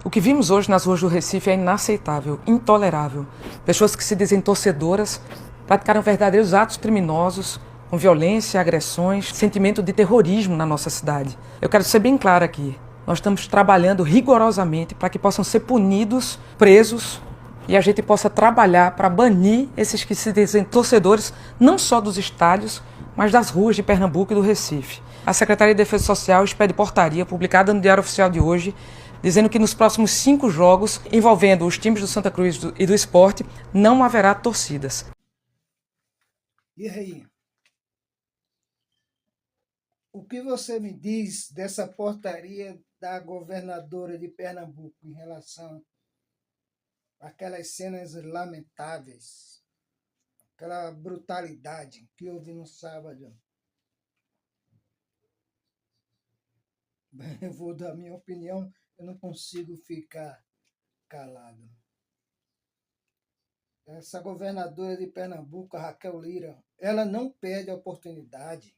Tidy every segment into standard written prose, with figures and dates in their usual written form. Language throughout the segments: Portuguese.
O que vimos hoje nas ruas do Recife é inaceitável, intolerável. Pessoas que se dizem torcedoras praticaram verdadeiros atos criminosos, com violência, agressões, sentimento de terrorismo na nossa cidade. Eu quero ser bem claro aqui. Nós estamos trabalhando rigorosamente para que possam ser punidos, presos, e a gente possa trabalhar para banir esses que se dizem torcedores, não só dos estádios, mas das ruas de Pernambuco e do Recife. A Secretaria de Defesa Social expede portaria publicada no Diário Oficial de hoje, dizendo que nos próximos 5 jogos, envolvendo os times do Santa Cruz e do Sport, não haverá torcidas. E aí? O que você me diz dessa portaria da governadora de Pernambuco em relação àquelas cenas lamentáveis, aquela brutalidade que houve no sábado? Eu vou dar a minha opinião, eu não consigo ficar calado. Essa governadora de Pernambuco, a Raquel Lira, ela não perde a oportunidade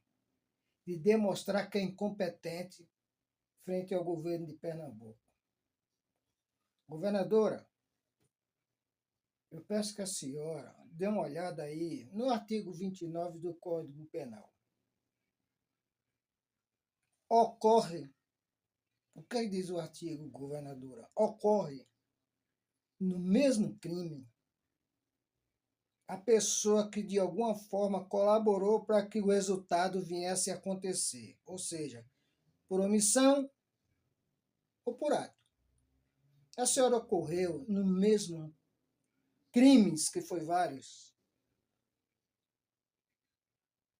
de demonstrar que é incompetente frente ao governo de Pernambuco. Governadora, eu peço que a senhora dê uma olhada aí no artigo 29 do Código Penal. Ocorre, o que diz o artigo, governadora? Ocorre no mesmo crime a pessoa que de alguma forma colaborou para que o resultado viesse a acontecer, ou seja, por omissão ou por ato. A senhora ocorreu no mesmo crimes, que foi vários,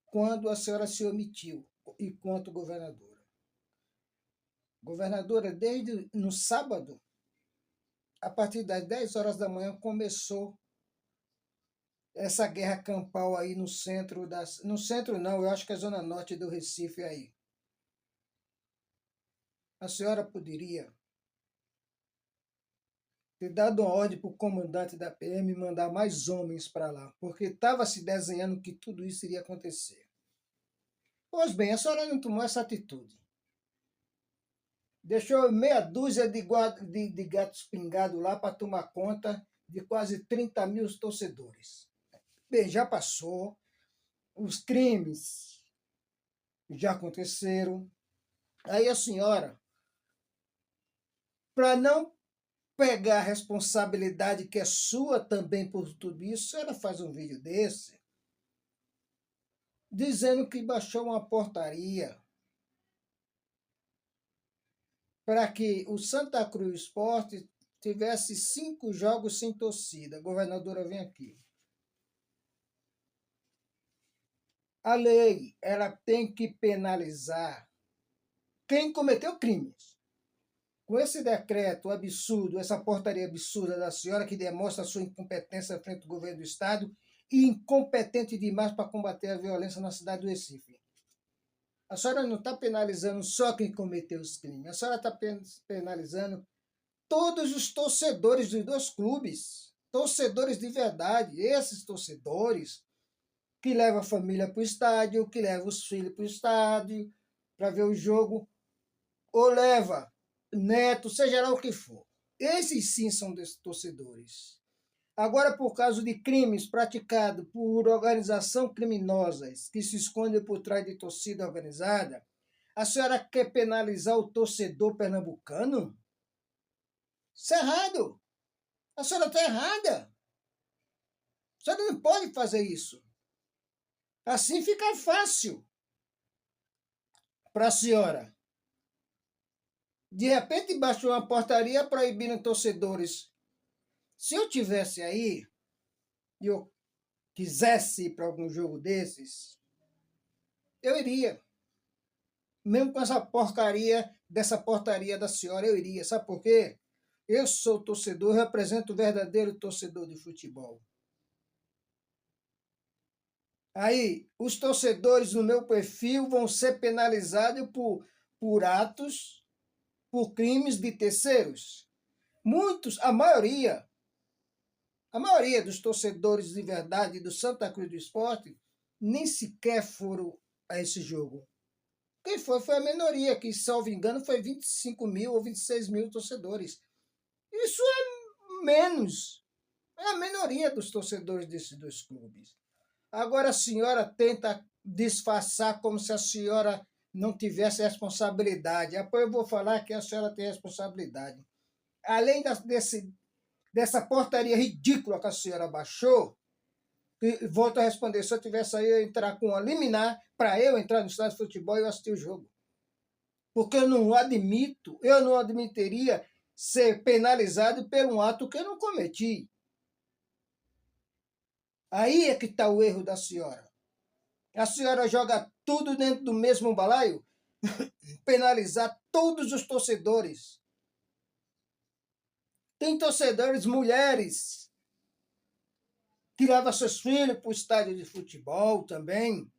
quando a senhora se omitiu, enquanto governadora. Governadora, desde no sábado, a partir das 10 horas da manhã, começou essa guerra campal aí no centro no centro não, eu acho que é a zona norte do Recife aí. A senhora poderia ter dado uma ordem para o comandante da PM mandar mais homens para lá, porque estava se desenhando que tudo isso iria acontecer. Pois bem, a senhora não tomou essa atitude. Deixou meia dúzia de gatos pingados lá para tomar conta de quase 30 mil torcedores. Bem, já passou, os crimes já aconteceram. Aí a senhora, para não pegar a responsabilidade que é sua também por tudo isso, ela faz um vídeo desse, dizendo que baixou uma portaria para que o Santa Cruz Sport tivesse 5 jogos sem torcida. A governadora vem aqui. A lei, ela tem que penalizar quem cometeu crimes. Com esse decreto absurdo, essa portaria absurda da senhora que demonstra a sua incompetência frente ao governo do Estado e incompetente demais para combater a violência na cidade do Recife. A senhora não está penalizando só quem cometeu os crimes, a senhora está penalizando todos os torcedores dos 2 clubes, torcedores de verdade, esses torcedores que levam a família para o estádio, que levam os filhos para o estádio para ver o jogo, ou leva neto, seja lá o que for. Esses sim são torcedores. Agora, por causa de crimes praticados por organizações criminosas que se escondem por trás de torcida organizada, a senhora quer penalizar o torcedor pernambucano? Isso é errado. A senhora está errada. A senhora não pode fazer isso. Assim fica fácil para a senhora. De repente, baixou uma portaria proibindo torcedores. Se eu tivesse aí e eu quisesse ir para algum jogo desses, eu iria. Mesmo com essa porcaria, dessa portaria da senhora, eu iria. Sabe por quê? Eu sou torcedor, represento o verdadeiro torcedor de futebol. Aí, os torcedores no meu perfil vão ser penalizados por atos, por crimes de terceiros. Muitos, a maioria dos torcedores de verdade do Santa Cruz do Sport nem sequer foram a esse jogo. Quem foi a minoria, que, salvo engano, foi 25 mil ou 26 mil torcedores. Isso é menos, é a minoria dos torcedores desses dois clubes. Agora a senhora tenta disfarçar como se a senhora não tivesse responsabilidade. Depois eu vou falar que a senhora tem responsabilidade. Além dessa portaria ridícula que a senhora baixou, e volto a responder, se eu tivesse aí, eu ia entrar com uma liminar para eu entrar no estádio de futebol e eu assistir o jogo. Porque eu não admitiria ser penalizado por um ato que eu não cometi. Aí é que está o erro da senhora. A senhora joga tudo dentro do mesmo balaio, penalizar todos os torcedores. Tem torcedores mulheres que levam seus filhos para o estádio de futebol também.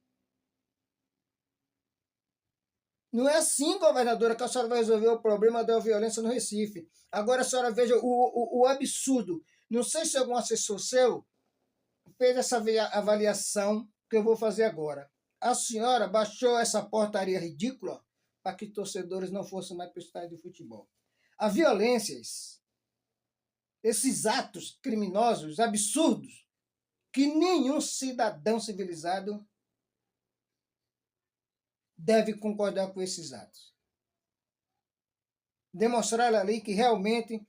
Não é assim, governadora, que a senhora vai resolver o problema da violência no Recife. Agora a senhora veja o absurdo. Não sei se algum assessor seu fez essa avaliação que eu vou fazer agora. A senhora baixou essa portaria ridícula para que torcedores não fossem mais para o estádio de futebol. A violências, esses atos criminosos, absurdos, que nenhum cidadão civilizado deve concordar com esses atos. Demonstrar ali que realmente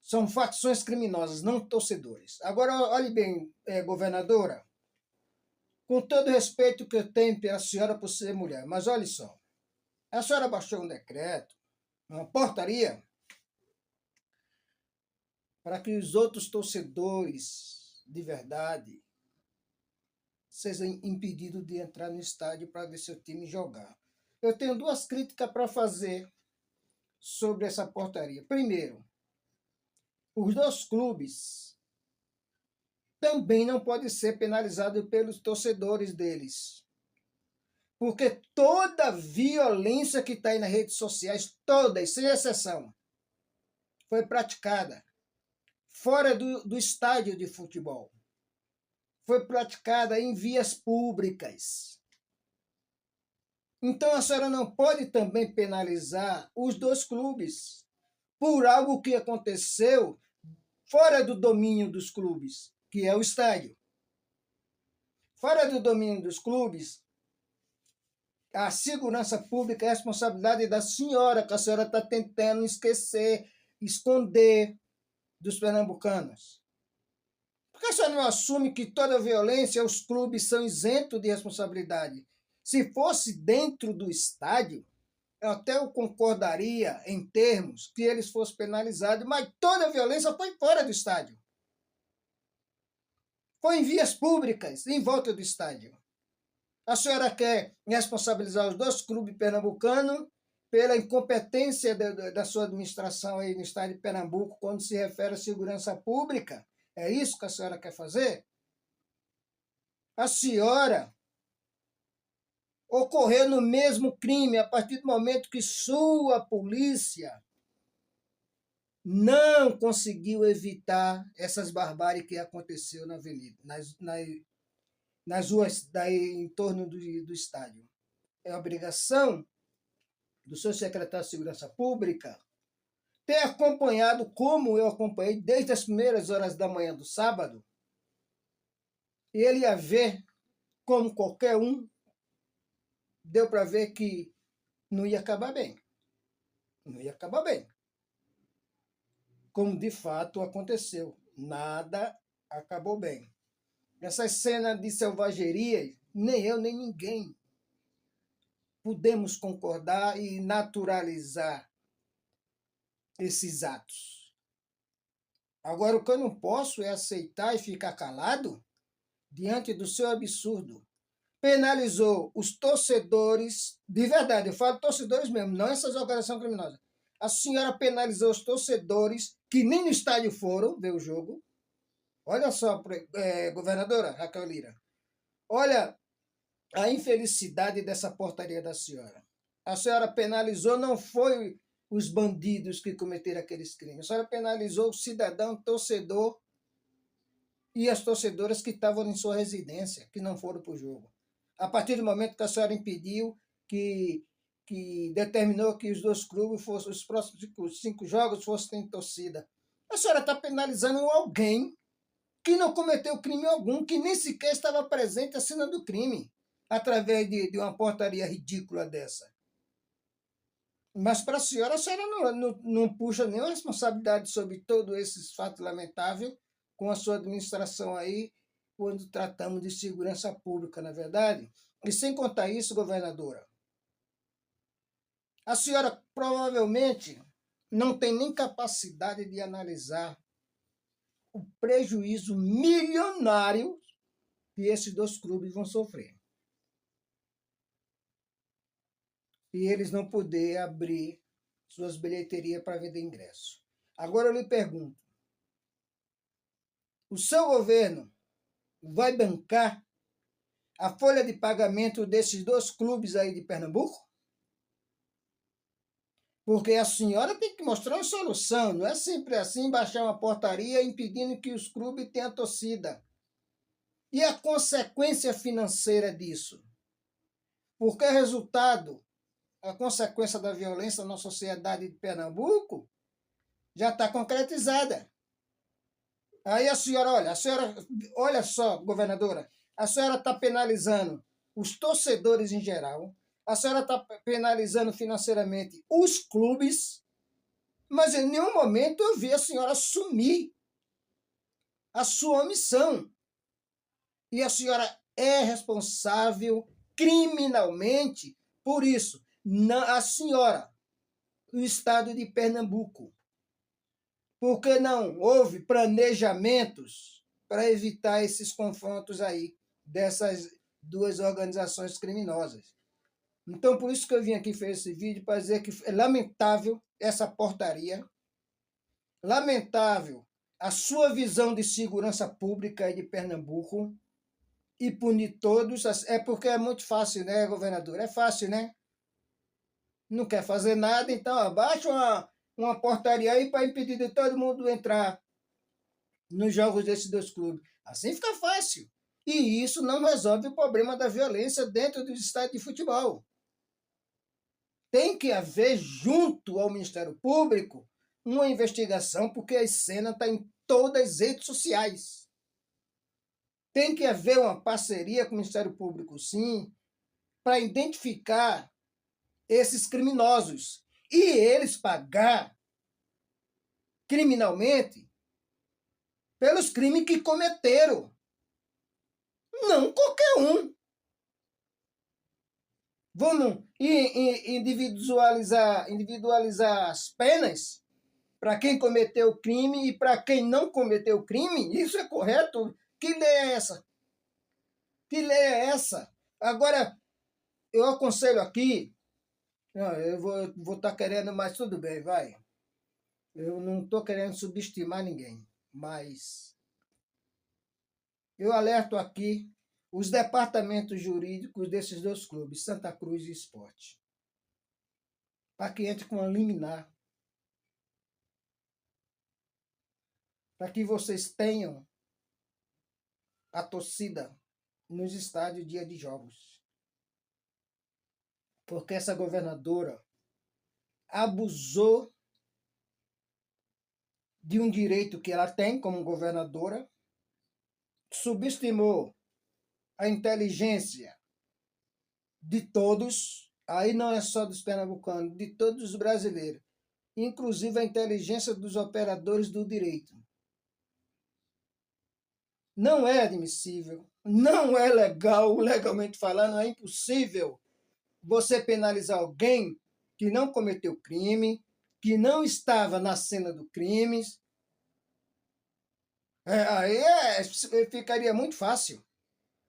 são facções criminosas, não torcedores. Agora, olhe bem, governadora, com todo o respeito que eu tenho pela senhora por ser mulher, mas olhe só, a senhora baixou um decreto, uma portaria, para que os outros torcedores de verdade sejam impedidos de entrar no estádio para ver seu time jogar. Eu tenho duas críticas para fazer sobre essa portaria. Primeiro, os dois clubes também não podem ser penalizados pelos torcedores deles. Porque toda violência que está aí nas redes sociais, todas, sem exceção, foi praticada fora do estádio de futebol. Foi praticada em vias públicas. Então a senhora não pode também penalizar os dois clubes por algo que aconteceu fora do domínio dos clubes, que é o estádio. Fora do domínio dos clubes, a segurança pública é a responsabilidade da senhora, que a senhora está tentando esquecer, esconder dos pernambucanos. Por que a senhora não assume que toda violência, os clubes são isentos de responsabilidade? Se fosse dentro do estádio, eu até concordaria em termos que eles fossem penalizados, mas toda a violência foi fora do estádio. Foi em vias públicas, em volta do estádio. A senhora quer responsabilizar os dois clubes pernambucanos pela incompetência da sua administração aí no estado de Pernambuco quando se refere à segurança pública? É isso que a senhora quer fazer? A senhora ocorreu no mesmo crime a partir do momento que sua polícia não conseguiu evitar essas barbáries que aconteceu na avenida, nas ruas daí em torno do estádio. É obrigação do seu secretário de Segurança Pública ter acompanhado, como eu acompanhei, desde as primeiras horas da manhã do sábado, e ele ia ver, como qualquer um, deu para ver que não ia acabar bem. Não ia acabar bem. Como de fato aconteceu. Nada acabou bem. Essas cenas de selvageria, nem eu, nem ninguém podemos concordar e naturalizar esses atos. Agora, o que eu não posso é aceitar e ficar calado diante do seu absurdo. Penalizou os torcedores, de verdade, eu falo torcedores mesmo, não essas organizações criminosas. A senhora penalizou os torcedores que nem no estádio foram ver o jogo. Olha só, governadora Raquel Lira. Olha a infelicidade dessa portaria da senhora. A senhora penalizou, não foi os bandidos que cometeram aqueles crimes. A senhora penalizou o cidadão torcedor e as torcedoras que estavam em sua residência, que não foram para o jogo. A partir do momento que a senhora impediu, que determinou que os dois clubes fossem, os próximos 5 jogos fossem em torcida. A senhora está penalizando alguém que não cometeu crime algum, que nem sequer estava presente à cena do crime, através de uma portaria ridícula dessa. Mas para a senhora não puxa nenhuma responsabilidade sobre todos esses fatos lamentáveis com a sua administração aí, quando tratamos de segurança pública, na verdade. E sem contar isso, governadora, a senhora provavelmente não tem nem capacidade de analisar o prejuízo milionário que esses dois clubes vão sofrer. E eles não poder abrir suas bilheterias para vender ingresso. Agora eu lhe pergunto, o seu governo vai bancar a folha de pagamento desses dois clubes aí de Pernambuco? Porque a senhora tem que mostrar uma solução, não é sempre assim baixar uma portaria impedindo que os clubes tenham torcida. E a consequência financeira disso? Porque o resultado, a consequência da violência na sociedade de Pernambuco já está concretizada. Aí olha só, governadora, a senhora está penalizando os torcedores em geral, a senhora está penalizando financeiramente os clubes, mas em nenhum momento eu vi a senhora assumir a sua omissão. E a senhora é responsável criminalmente por isso. A senhora, o estado de Pernambuco, porque não houve planejamentos para evitar esses confrontos aí dessas duas organizações criminosas. Então, por isso que eu vim aqui fazer esse vídeo, para dizer que é lamentável essa portaria, lamentável a sua visão de segurança pública de Pernambuco e punir todos. É porque é muito fácil, né, governador? É fácil, né? Não quer fazer nada, então abaixa uma portaria aí para impedir de todo mundo entrar nos jogos desses dois clubes. Assim fica fácil. E isso não resolve o problema da violência dentro do estádio de futebol. Tem que haver, junto ao Ministério Público, uma investigação, porque a cena está em todas as redes sociais. Tem que haver uma parceria com o Ministério Público, sim, para identificar esses criminosos e eles pagar criminalmente pelos crimes que cometeram. Não qualquer um. Vamos individualizar as penas para quem cometeu o crime e para quem não cometeu o crime? Isso é correto? Que lei é essa? Que lei é essa? Agora, eu aconselho aqui, não, eu vou estar querendo, mas tudo bem, vai. Eu não estou querendo subestimar ninguém, mas eu alerto aqui os departamentos jurídicos desses dois clubes, Santa Cruz e Sport, para que entre com uma liminar, para que vocês tenham a torcida nos estádios dia de jogos. Porque essa governadora abusou de um direito que ela tem como governadora, subestimou a inteligência de todos, aí não é só dos pernambucanos, de todos os brasileiros, inclusive a inteligência dos operadores do direito. Não é admissível, não é legal, legalmente falando, é impossível você penalizar alguém que não cometeu crime, que não estava na cena do crime. Aí ficaria muito fácil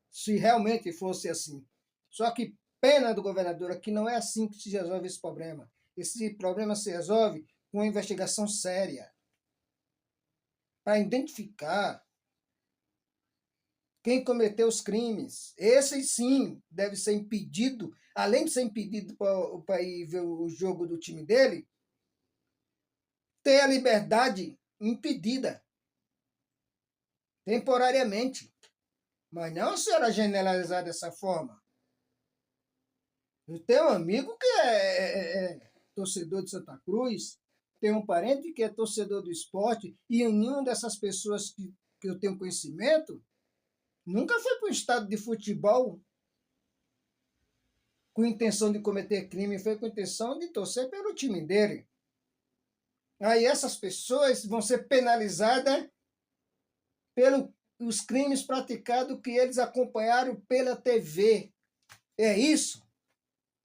se realmente fosse assim. Só que pena do governador é que não é assim que se resolve esse problema. Esse problema se resolve com uma investigação séria para identificar quem cometeu os crimes. Esse sim deve ser impedido, além de ser impedido para ir ver o jogo do time dele, ter a liberdade impedida temporariamente. Mas não a senhora generalizar dessa forma. Eu tenho um amigo que é torcedor de Santa Cruz, tenho um parente que é torcedor do esporte e nenhuma dessas pessoas que eu tenho conhecimento nunca foi para um estádio de futebol com intenção de cometer crime, foi com intenção de torcer pelo time dele. Aí essas pessoas vão ser penalizadas pelos crimes praticados que eles acompanharam pela TV. É isso?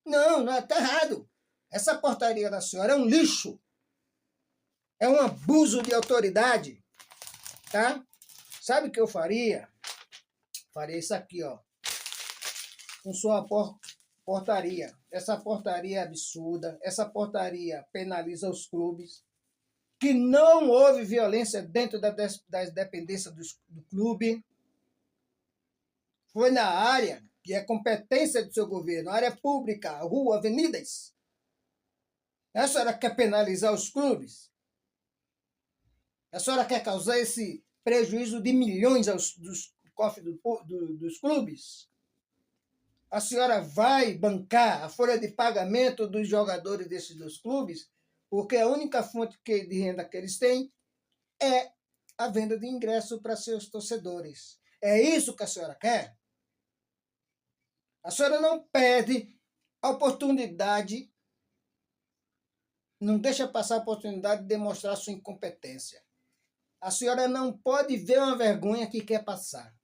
Não, não, está errado. Essa portaria da senhora é um lixo. É um abuso de autoridade. Tá? Sabe o que eu faria? Faria isso aqui, ó. Com sua portaria. Essa portaria é absurda. Essa portaria penaliza os clubes. Que não houve violência dentro das dependências do clube. Foi na área que é competência do seu governo, área pública, rua, avenidas. A senhora quer penalizar os clubes? A senhora quer causar esse prejuízo de milhões dos cofres dos clubes? A senhora vai bancar a folha de pagamento dos jogadores desses dois clubes? Porque a única fonte de renda que eles têm é a venda de ingresso para seus torcedores. É isso que a senhora quer? A senhora não perde a oportunidade, não deixa passar a oportunidade de demonstrar sua incompetência. A senhora não pode ver uma vergonha que quer passar.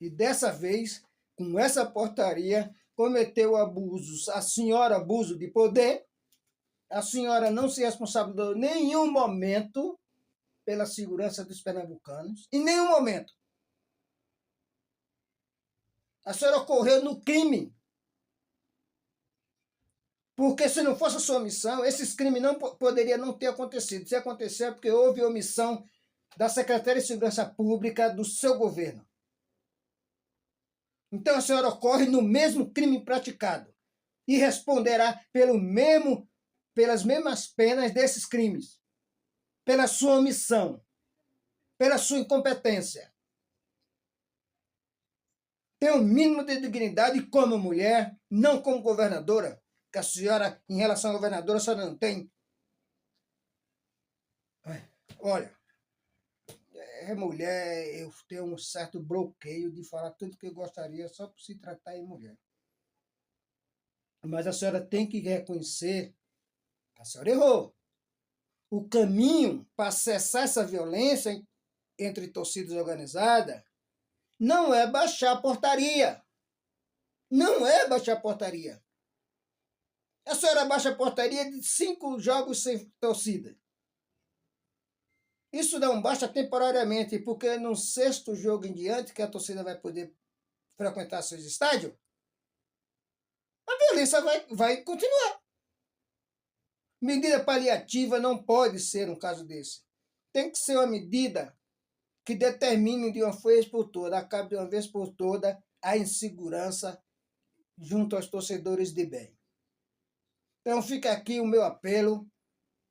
E dessa vez, com essa portaria, cometeu abusos. A senhora abuso de poder. A senhora não se responsabilizou em nenhum momento pela segurança dos pernambucanos. Em nenhum momento. A senhora ocorreu no crime. Porque se não fosse a sua omissão, esses crimes não poderiam não ter acontecido. Se acontecer é porque houve omissão da Secretaria de Segurança Pública do seu governo. Então a senhora ocorre no mesmo crime praticado e responderá pelas mesmas penas desses crimes, pela sua omissão, pela sua incompetência. Tem um mínimo de dignidade como mulher, não como governadora, que a senhora, em relação à governadora, a senhora não tem. Olha, mulher, eu tenho um certo bloqueio de falar tudo que eu gostaria só por se tratar em mulher. Mas a senhora tem que reconhecer que a senhora errou. O caminho para cessar essa violência entre torcidas organizadas não é baixar a portaria. Não é baixar a portaria. A senhora baixa a portaria de 5 jogos sem torcida. Isso não baixa temporariamente, porque no 6º jogo em diante, que a torcida vai poder frequentar seus estádios, a violência vai continuar. Medida paliativa não pode ser um caso desse. Tem que ser uma medida que determine de uma vez por toda, acabe de uma vez por toda, a insegurança junto aos torcedores de bem. Então fica aqui o meu apelo,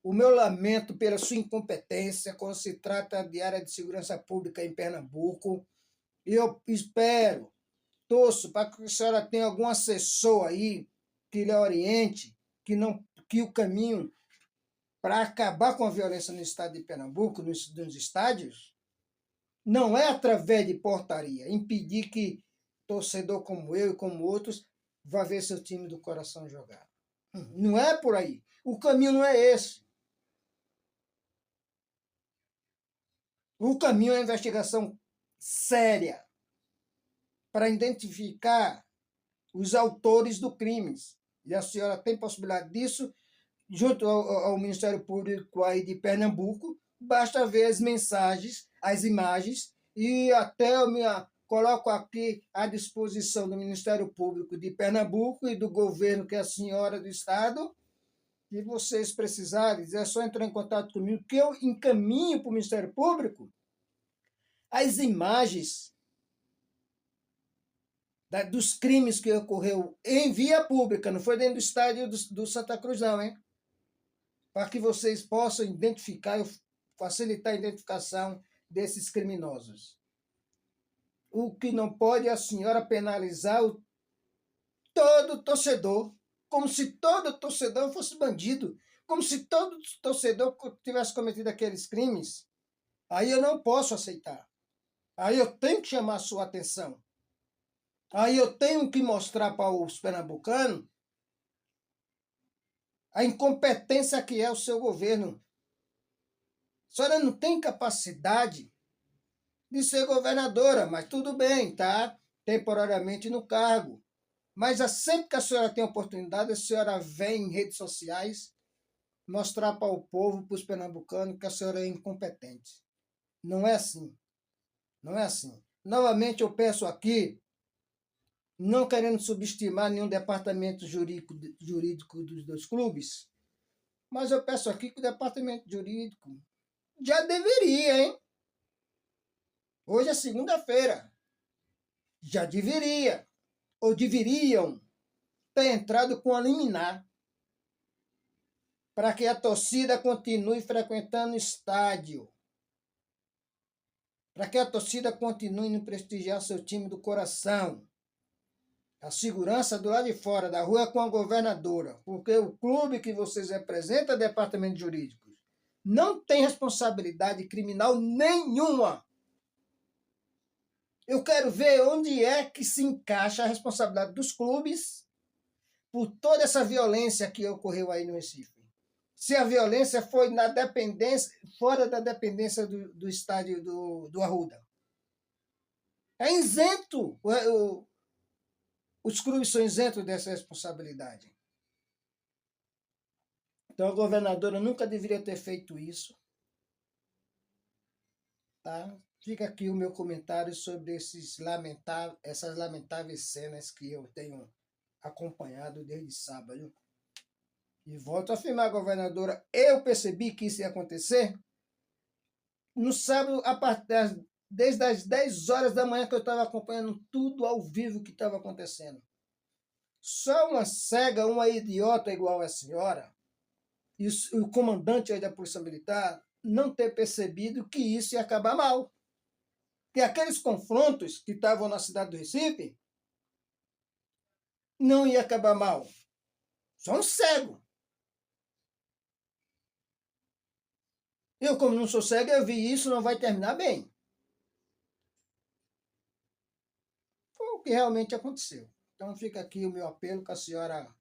o meu lamento pela sua incompetência quando se trata de área de segurança pública em Pernambuco. E eu espero, torço para que a senhora tenha algum assessor aí que lhe oriente, que o caminho para acabar com a violência no estado de Pernambuco, nos estádios, não é através de portaria, impedir que torcedor como eu e como outros vá ver seu time do coração jogar. Não é por aí. O caminho não é esse. O caminho é a investigação séria para identificar os autores do crime. E a senhora tem possibilidade disso, junto ao Ministério Público aí de Pernambuco. Basta ver as mensagens, as imagens, e até eu coloco aqui à disposição do Ministério Público de Pernambuco e do governo, que é a senhora do Estado. Se vocês precisarem, é só entrar em contato comigo, que eu encaminho para o Ministério Público as imagens dos crimes que ocorreu em via pública, não foi dentro do estádio do Santa Cruz, não, hein? Para que vocês possam identificar e facilitar a identificação desses criminosos. O que não pode é a senhora penalizar todo torcedor, como se todo torcedor fosse bandido. como se todo torcedor tivesse cometido aqueles crimes. Aí eu não posso aceitar. Aí eu tenho que chamar a sua atenção. Aí eu tenho que mostrar para os pernambucanos a incompetência que é o seu governo. A senhora não tem capacidade de ser governadora, mas tudo bem, tá? Temporariamente no cargo. Mas sempre que a senhora tem oportunidade, a senhora vem em redes sociais mostrar para o povo, para os pernambucanos, que a senhora é incompetente. Não é assim. Não é assim. Novamente eu peço aqui, não querendo subestimar nenhum departamento jurídico dos dois clubes, mas eu peço aqui que o departamento jurídico já deveria, hein? Hoje é segunda-feira. Já deveria, ou deveriam, ter entrado com a liminar para que a torcida continue frequentando o estádio, para que a torcida continue a prestigiar seu time do coração. A segurança do lado de fora da rua é com a governadora, porque o clube que vocês representam, departamento jurídico, não tem responsabilidade criminal nenhuma. Eu quero ver onde é que se encaixa a responsabilidade dos clubes por toda essa violência que ocorreu aí no Recife. Se a violência foi na dependência, fora da dependência do estádio do Arruda. É isento. Os clubes são isentos dessa responsabilidade. Então a governadora nunca deveria ter feito isso. Tá? Fica aqui o meu comentário sobre essas lamentáveis cenas que eu tenho acompanhado desde sábado. E volto a afirmar, governadora, eu percebi que isso ia acontecer no sábado, desde as 10 horas da manhã que eu estava acompanhando tudo ao vivo que estava acontecendo. Só uma cega, uma idiota igual a senhora, e o comandante aí da Polícia Militar, não ter percebido que isso ia acabar mal. Que aqueles confrontos que estavam na cidade do Recife não ia acabar mal. Só um cego. Eu, como não sou cego, eu vi isso, não vai terminar bem. Foi o que realmente aconteceu. Então fica aqui o meu apelo que a senhora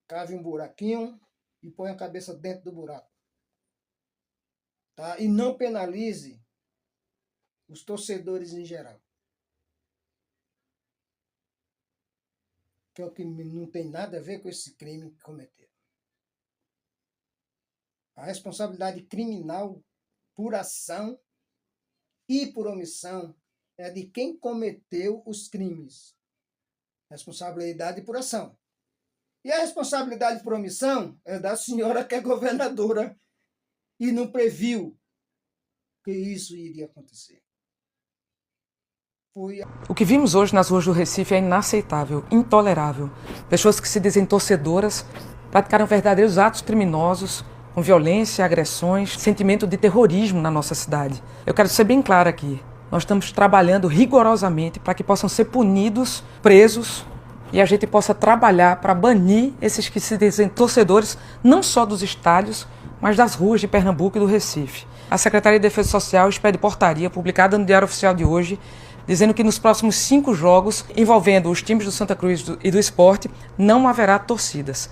cave um buraquinho e põe a cabeça dentro do buraco. Tá? E não penalize os torcedores em geral. Que é o que não tem nada a ver com esse crime que cometeram. A responsabilidade criminal por ação e por omissão é de quem cometeu os crimes. Responsabilidade por ação. E a responsabilidade por omissão é da senhora que é governadora e não previu que isso iria acontecer. O que vimos hoje nas ruas do Recife é inaceitável, intolerável. Pessoas que se dizem torcedoras praticaram verdadeiros atos criminosos, com violência, agressões, sentimento de terrorismo na nossa cidade. Eu quero ser bem claro aqui. Nós estamos trabalhando rigorosamente para que possam ser punidos, presos, e a gente possa trabalhar para banir esses que se dizem torcedores, não só dos estádios, mas das ruas de Pernambuco e do Recife. A Secretaria de Defesa Social expede portaria publicada no Diário Oficial de hoje, dizendo que nos próximos 5 jogos, envolvendo os times do Santa Cruz e do Sport, não haverá torcidas.